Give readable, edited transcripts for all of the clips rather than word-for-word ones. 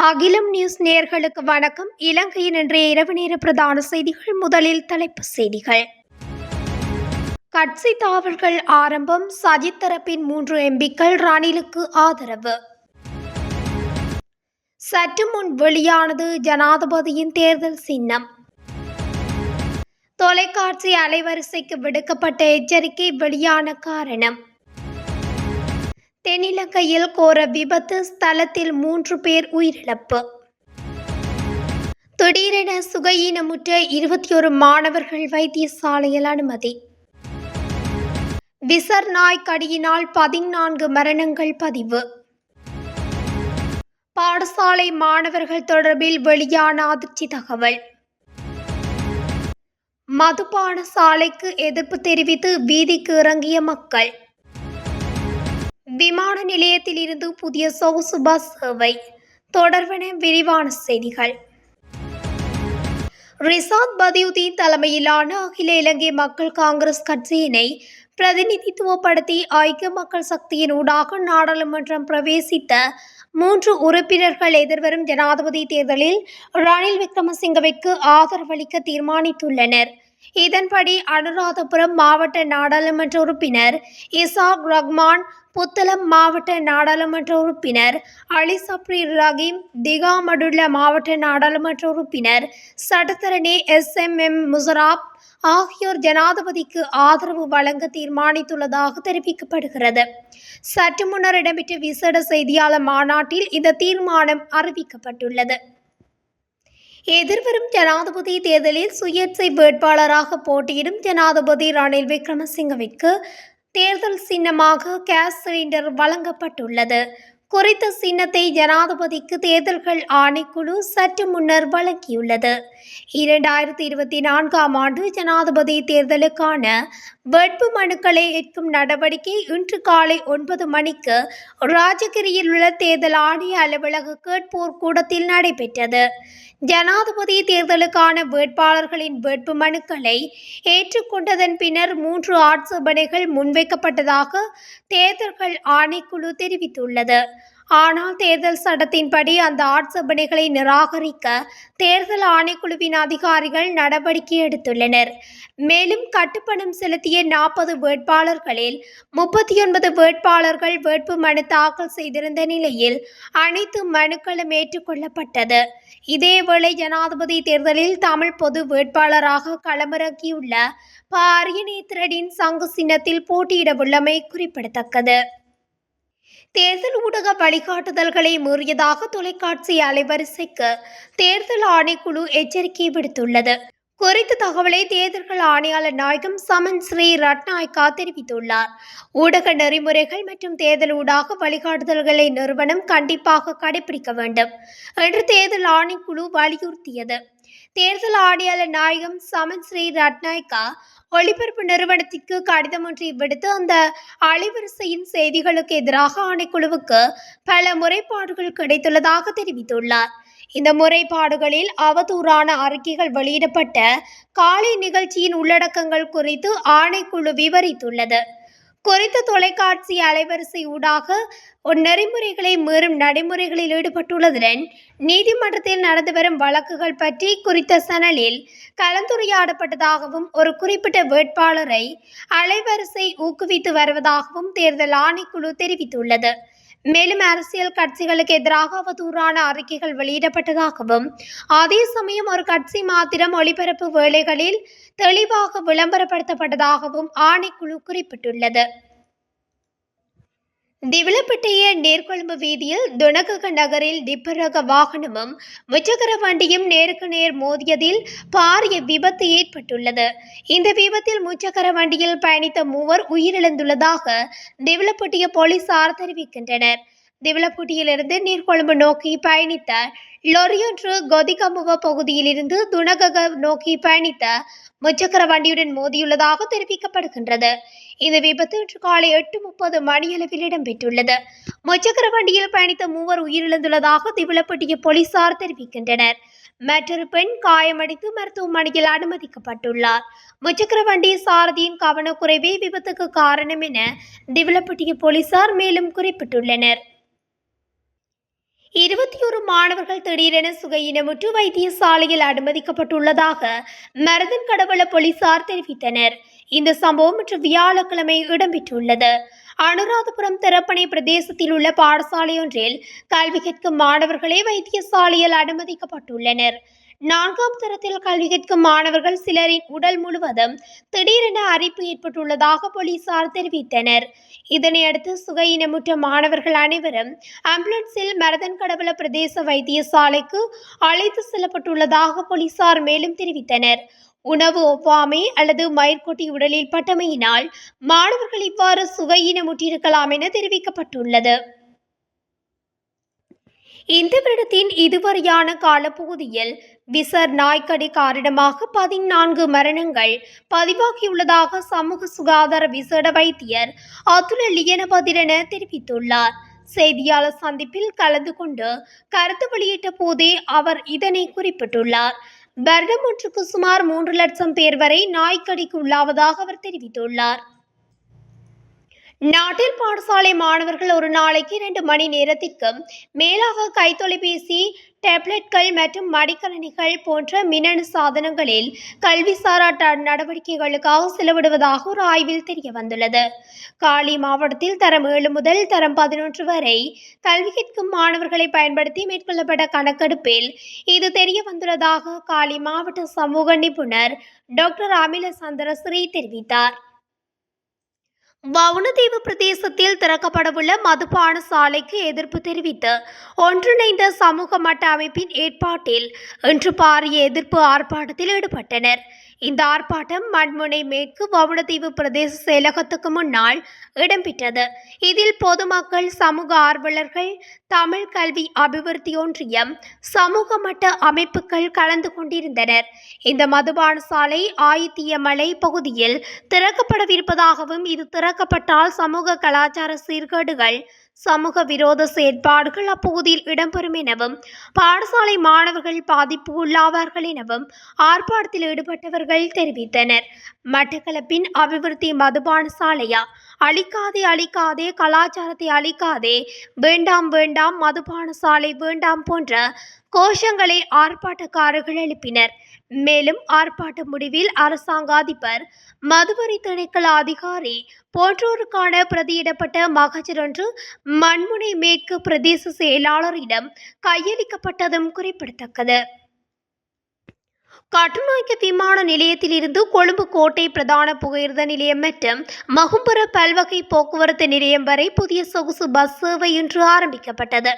அகிலம் நியூஸ் நேயர்களுக்கு வணக்கம். இலங்கையின் இன்றைய இரவு நேர பிரதான செய்திகள். முதலில் தலைப்புச் செய்திகள். கட்சி தாவல்கள் ஆரம்பம். சஜித் தரப்பின் 3 எம்பிக்கள் ரணிலுக்கு ஆதரவு. சற்று முன் வெளியானது ஜனாதிபதியின் தேர்தல் சின்னம். தொலைக்காட்சி அலைவரிசைக்கு விடுக்கப்பட்ட எச்சரிக்கை வெளியான காரணம். தென்னிலங்கையில் கோர விபத்து, ஸ்தலத்தில் 3 பேர் உயிரிழப்பு. திடீரென சுகயீனமுற்ற 21 மாணவர்கள் வைத்தியசாலையில் அனுமதி. விசர் நாய் கடியினால் 14 மரணங்கள் பதிவு. பாடசாலை மாணவர்கள் தொடர்பில் வெளியான அதிர்ச்சி தகவல். மதுபான சாலைக்கு எதிர்ப்பு தெரிவித்து வீதிக்கு இறங்கிய மக்கள். விமான நிலையத்தில் இருந்து புதிய சொகுசு பஸ் சேவை தொடர்பான விரிவான செய்திகள். ரிசாத் பதியுதீன் தலைமையிலான அகில இலங்கை மக்கள் காங்கிரஸ் கட்சியினை பிரதிநிதித்துவப்படுத்தி ஐக்கிய மக்கள் சக்தியின் ஊடாக நாடாளுமன்றம் பிரவேசித்த 3 உறுப்பினர்கள் எதிர்வரும் ஜனாதிபதி தேர்தலில் ரணில் விக்ரமசிங்கவிற்கு ஆதரவளிக்க தீர்மானித்துள்ளனர். இதன்படி அனுராதபுரம் மாவட்ட நாடாளுமன்ற உறுப்பினர் இசாக் ரஹ்மான், புத்தளம் மாவட்ட நாடாளுமன்ற உறுப்பினர் அலி சப்ரி ரஹீம், திகாமடுல்ல மாவட்ட நாடாளுமன்ற உறுப்பினர் சட்டத்தரணி SMM முசராப் ஆகியோர் ஜனாதிபதிக்கு ஆதரவு வழங்க தீர்மானித்துள்ளதாக தெரிவிக்கப்படுகிறது. சற்று முன்னர் இடம்பெற்ற விசேட செய்தியாளர் மாநாட்டில் இந்த தீர்மானம் அறிவிக்கப்பட்டுள்ளது. எதிர்வரும் ஜனாதிபதி தேர்தலில் சுயேட்சை வேட்பாளராக போட்டியிடும் ஜனாதிபதி ரணில் விக்ரமசிங்கவிற்கு தேர்தல் சின்னமாக கேஸ் சிலிண்டர் வழங்கப்பட்டுள்ளது. குறித்த சின்னத்தை ஜனாதிபதிக்கு தேர்தல்கள் ஆணைக்குழு சற்று முன்னர் வழங்கியுள்ளது. 2024ஆம் ஆண்டு ஜனாதிபதி தேர்தலுக்கான வேட்பு மனுக்களை ஏற்கும் நடவடிக்கை இன்று காலை 9 மணிக்கு ராஜகிரியில் உள்ள தேர்தல் ஆணைய அலுவலக கேட்போர் கூடத்தில் நடைபெற்றது. ஜனாதிபதி தேர்தலுக்கான வேட்பாளர்களின் வேட்பு மனுக்களை ஏற்றுக்கொண்டதன் பின்னர் 3 ஆட்சேபனைகள் முன்வைக்கப்பட்டதாக தேர்தல்கள் ஆணைக்குழு தெரிவித்துள்ளது. ஆனால் தேர்தல் சட்டத்தின்படி அந்த ஆட்சேபனைகளை நிராகரிக்க தேர்தல் ஆணைக்குழுவின் அதிகாரிகள் நடவடிக்கை எடுத்துள்ளனர். மேலும் கட்டுப்பணம் செலுத்திய 40 வேட்பாளர்களில் 39 வேட்பாளர்கள் வேட்பு மனு தாக்கல் செய்திருந்த நிலையில் அனைத்து மனுக்களும் ஏற்றுக்கொள்ளப்பட்டது. இதேவேளை ஜனாதிபதி தேர்தலில் தமிழ் பொது வேட்பாளராக களமிறங்கியுள்ள அரியநேத்திரனின் சங்கு சின்னத்தில் போட்டியிடவுள்ளமை குறிப்பிடத்தக்கது. தேர்தல் ஊடக வழிகாட்டுதல்களை மீறியதாக தொலைக்காட்சி அலைவரிசைக்கு தேர்தல் ஆணைக்குழு எச்சரிக்கை விடுத்துள்ளது. குறித்த தகவலை தேர்தல்கள் ஆணையாளர் நாயகம் சமன் ஸ்ரீ ரட்நாயக்கா தெரிவித்துள்ளார். ஊடக நெறிமுறைகள் மற்றும் தேர்தல் ஊடாக வழிகாட்டுதல்களை நிறுவனம் கண்டிப்பாக கடைபிடிக்க வேண்டும் என்று தேர்தல் ஆணைக்குழு வலியுறுத்தியது. தேர்தல் ஆணையாளர் நாயகம் சமன் ஸ்ரீ ரட்நாயக்கா ஒளிபரப்பு நிறுவனத்திற்கு கடிதம் ஒன்றை விடுத்து அந்த அலைவரிசையின் செய்திகளுக்கு எதிராக ஆணைக்குழுவுக்கு பல முறைப்பாடுகள் கிடைத்துள்ளதாக தெரிவித்துள்ளார். இந்த முறைப்பாடுகளில் அவதூறான அறிக்கைகள் வெளியிடப்பட்ட காலை நிகழ்ச்சியின் உள்ளடக்கங்கள் குறித்து ஆணைக்குழு விவரித்துள்ளது. குறித்த தொலைக்காட்சி அலைவரிசை ஊடாக நெறிமுறைகளை மீறும் நடைமுறைகளில் ஈடுபட்டுள்ளதுடன் நீதிமன்றத்தில் நடந்து வரும் வழக்குகள் பற்றி குறித்த சேனலில் கலந்துரையாடப்பட்டதாகவும் ஒரு குறிப்பிட்ட வேட்பாளரை அலைவரிசை ஊக்குவித்து வருவதாகவும் தேர்தல் ஆணைக்குழு தெரிவித்துள்ளது. மேலும் அரசியல் கட்சிகளுக்கு எதிராக அவதூறான அறிக்கைகள் வெளியிடப்பட்டதாகவும் அதே சமயம் ஒரு கட்சி மாத்திரம் ஒளிபரப்பு வேளைகளில் தெளிவாக விளம்பரப்படுத்தப்பட்டதாகவும் ஆணைக்குழு குறிப்பிட்டுள்ளது. திவிலப்பட்டிய நேர்கொழும்பு வீதியில் துணகக நகரில் டிப்பர் ரக வாகனமும் முச்சக்கர வண்டியும் நேருக்கு நேர் மோதியதில் பாரிய விபத்து ஏற்பட்டுள்ளது. இந்த விபத்தில் முச்சக்கர வண்டியில் பயணித்த 3 உயிரிழந்துள்ளதாக திவிலப்பட்டிய போலீசார் தெரிவிக்கின்றனர். திவிலப்பட்டியிலிருந்து நீர்கொழும்பு நோக்கி பயணித்த லொரியொன்று கொதிகமுவ பகுதியில் இருந்து துணகக நோக்கி பயணித்த முச்சக்கர வண்டியுடன் மோதியுள்ளதாக தெரிவிக்கப்படுகின்றது. இந்த விபத்து இன்று காலை 8:30 மணியளவில் இடம்பெற்றுள்ளது. முச்சக்கர வண்டியில் பயணித்த 3 உயிரிழந்துள்ளதாக திவிலப்பட்டிய போலீசார் தெரிவிக்கின்றனர். மற்றொரு பெண் காயமடைந்து மருத்துவமனையில் அனுமதிக்கப்பட்டுள்ளார். முச்சக்கர வண்டி சாரதியின் கவனக்குறைவே விபத்துக்கு காரணம் என திவிலப்பட்டிய போலீசார் மேலும் குறிப்பிட்டுள்ளனர். 21 மாணவர்கள் திடீரென சுகையினமுற்று வைத்தியசாலையில் அனுமதிக்கப்பட்டுள்ளதாக மருதன் கடவள போலீசார் தெரிவித்தனர். இந்த சம்பவம் இன்று வியாழக்கிழமை இடம்பெற்றுள்ளது. அனுராதபுரம் திறப்பனை பிரதேசத்தில் உள்ள பாடசாலை ஒன்றில் கல்வி கற்கும் மாணவர்களே வைத்தியசாலையில் அனுமதிக்கப்பட்டுள்ளனர். 4ஆம் தரத்தில் கல்வி கற்கும் மாணவர்கள் சிலரின் உடல் முழுவதும் திடீரென அரிப்பு ஏற்பட்டுள்ளதாக போலீசார் தெரிவித்தனர். இதனையடுத்து சுகையினமுற்ற மாணவர்கள் அனைவரும் ஆம்புலன்ஸில் மருதன் கடவள பிரதேச வைத்தியசாலைக்கு அழைத்து செல்லப்பட்டுள்ளதாக போலீசார் மேலும் தெரிவித்தனர். உணவு ஒவ்வாமை அல்லது மயிர்கொட்டி உடலில் பட்டமையினால் மாணவர்கள் இவ்வாறு சுகையினமுற்றிருக்கலாம் என தெரிவிக்கப்பட்டுள்ளது. இந்த வருடத்தின் இதுவரையான காலப்பகுதியில் விசர் நாய்க்கடி காரணமாக 14 மரணங்கள் பதிவாகியுள்ளதாக சமூக சுகாதார விசேட வைத்தியர் அதுல லியனபதிரன தெரிவித்துள்ளார். செய்தியாளர் சந்திப்பில் கலந்து கொண்டு கருத்து வெளியிட்ட போதே அவர் இதனை குறிப்பிட்டுள்ளார். வருடம் ஒன்றுக்கு சுமார் 3 லட்சம் பேர் வரை நாய்க்கடிக்கு உள்ளாவதாக அவர் தெரிவித்துள்ளார். நாட்டில் பாடசாலை மாணவர்கள் ஒரு நாளைக்கு 2 மணி நேரத்திற்கும் மேலாக கைத்தொலைபேசி, டேப்லெட்கள் மற்றும் மடிக்கணினிகள் போன்ற மின்னணு சாதனங்களில் கல்விசாரா நடவடிக்கைகளுக்காக செலவிடுவதாக ஒரு ஆய்வில் தெரிய வந்துள்ளது. காலி மாவட்டத்தில் தரம் 7 முதல் தரம் 11 வரை கல்வி கற்கும் மாணவர்களை பயன்படுத்தி மேற்கொள்ளப்பட்ட கணக்கெடுப்பில் இது தெரிய வந்துள்ளதாக காலி மாவட்ட சமூக நிபுணர் டாக்டர் அமில சந்திரஸ்ரீ தெரிவித்தார். வவுணதீவு பிரதேசத்தில் திறக்கப்படவுள்ள மதுபான சாலைக்கு எதிர்ப்பு தெரிவித்து ஒன்றிணைந்த சமூக மட்ட அமைப்பின் ஏற்பாட்டில் இன்று பாரிய எதிர்ப்பு ஆர்ப்பாட்டத்தில் ஈடுபட்டனர். இந்த ஆர்ப்பாட்டம் மண்முனை மேற்கு வவுணதீவு பிரதேச செயலகத்துக்கு முன்னால் இடம்பெற்றது. இதில் பொதுமக்கள், சமூக ஆர்வலர்கள், தமிழ் கல்வி அபிவிருத்தி ஒன்றியம், சமூக மட்ட அமைப்புகள் கலந்து கொண்டிருந்தனர். இந்த மதுபான சாலை ஆயித்தியமலை பகுதியில் திறக்கப்படவிருப்பதாகவும் இது திறக்கப்பட்டால் சமூக கலாச்சார சீர்கேடுகள், சமூக விரோத செயற்பாடுகள் அப்பகுதியில் இடம்பெறும் எனவும் பாடசாலை மாணவர்கள் பாதிப்பு உள்ளாவார்கள் எனவும் ஆர்ப்பாட்டத்தில் ஈடுபட்டவர்கள் தெரிவித்தனர். மட்டக்களப்பின் அபிவிருத்தி மதுபான சாலையா? அழிக்காதே அழிக்காதே, கலாச்சாரத்தை அழிக்காதே, வேண்டாம் வேண்டாம், மதுபான சாலை வேண்டாம் போன்ற கோஷங்களை ஆர்ப்பாட்டக்காரர்கள் எழுப்பினர். மேலும் ஆர்ப்பாட்ட முடிவில் அரசாங்க அதிபர், மதுவரி திணைக்கள அதிகாரி போன்றோருக்கான பிரதியிடப்பட்ட மகஜர் ஒன்று மண்முனை மேற்கு பிரதேச செயலாளரிடம் கையளிக்கப்பட்டதும் குறிப்பிடத்தக்கது. கட்டுநாயக்க விமான நிலையத்தில் இருந்து கொழும்பு கோட்டை பிரதான புகையிரத நிலையம் மற்றும் மகும்புர பல்வகை போக்குவரத்து நிலையம் வரை புதிய சொகுசு பஸ் சேவை இன்று ஆரம்பிக்கப்பட்டது.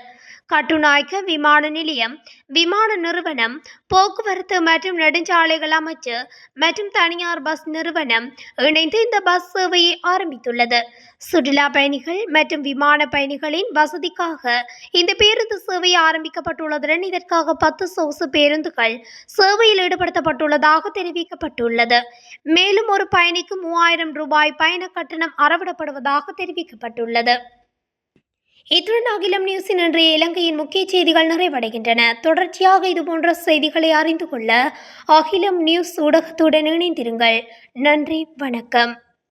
கட்டுநாயக்க விமான நிலையம், விமான நிறுவனம், போக்குவரத்து மற்றும் நெடுஞ்சாலைகள் அமைச்சு மற்றும் தனியார் பஸ் நிறுவனம் இணைந்து இந்த பஸ் சேவையை ஆரம்பித்துள்ளது. சுற்றுலா பயணிகள் மற்றும் விமான பயணிகளின் வசதிக்காக இந்த பேருந்து சேவை ஆரம்பிக்கப்பட்டுள்ளதுடன் இதற்காக 10 சொகுசு பேருந்துகள் சேவையில் ஈடுபடுத்தப்பட்டுள்ளதாக தெரிவிக்கப்பட்டுள்ளது. மேலும் ஒரு பயணிக்கு 3000 ரூபாய் பயண கட்டணம் அறவிடப்படுவதாக தெரிவிக்கப்பட்டுள்ளது. இத்துடன் அகிலம் நியூஸின் இன்றைய இலங்கையின் முக்கிய செய்திகள் நிறைவடைகின்றன. தொடர்ச்சியாக இதுபோன்ற செய்திகளை அறிந்து கொள்ள அகிலம் நியூஸ் ஊடகத்துடன் இணைந்திருங்கள். நன்றி, வணக்கம்.